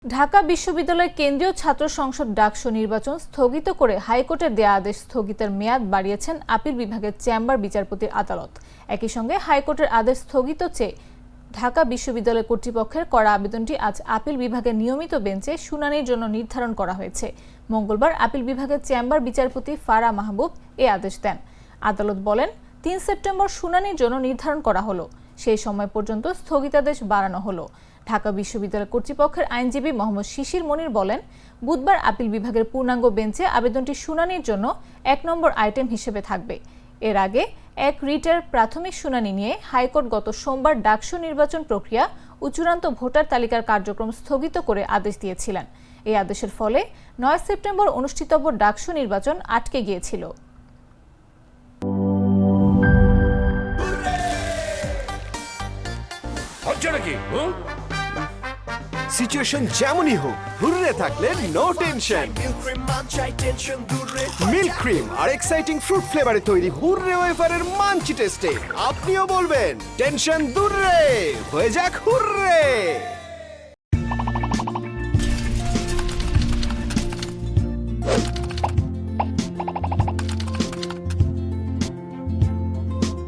ঢাকা বিশ্ববিদ্যালয় কেন্দ্রীয় ছাত্র সংসদ ডাকসু নির্বাচন স্থগিত করে হাইকোর্টের দেয়া আদেশ স্থগিতের মেয়াদ বাড়িয়েছেন আপিল বিভাগের চেম্বার বিচারপতির আদালত। একই সঙ্গে হাইকোর্টের আদেশ স্থগিত চেয়ে ঢাকা বিশ্ববিদ্যালয় কর্তৃপক্ষের করা আবেদনটি আজ আপিল বিভাগের নিয়মিত বেঞ্চে শুনানির জন্য নির্ধারণ করা হয়েছে। মঙ্গলবার আপিল বিভাগের চেম্বার বিচারপতি ফারা মাহবুব এ আদেশ দেন। আদালত বলেন, ৩ সেপ্টেম্বর শুনানির জন্য নির্ধারণ করা হলো, সেই সময় পর্যন্ত স্থগিতাদেশ বাড়ানো হলো। ঢাকা বিশ্ববিদ্যালয় কর্তৃপক্ষের আইনজীবী মোহাম্মদ শিশির মনির বলেন, বুধবার আপিল বিভাগের পূর্ণাঙ্গ বেঞ্চে আবেদনটি শুনানির জন্য ১ নম্বর আইটেম হিসেবে থাকবে। এর আগে এক রিটের প্রাথমিক শুনানি নিয়ে হাইকোর্ট গত সোমবার ডাকসু নির্বাচন প্রক্রিয়া ও চূড়ান্ত ভোটার তালিকার কার্যক্রম স্থগিত করে আদেশ দিয়েছিলেন। এই আদেশের ফলে ৯ সেপ্টেম্বর অনুষ্ঠিতব্য ডাকসু নির্বাচন আটকে গিয়েছিল। সিচুয়েশন যেমনই হোক, হুররে থাকলে নো টেনশন। মিল্ক ক্রিম আর এক্সাইটিং ফ্রুট ফ্লেভারে তৈরি হুররে ওয়েফারের মাঞ্চি টেস্টে আপনিও বলবেন টেনশন দূর রে, হয়ে যাক হুররে।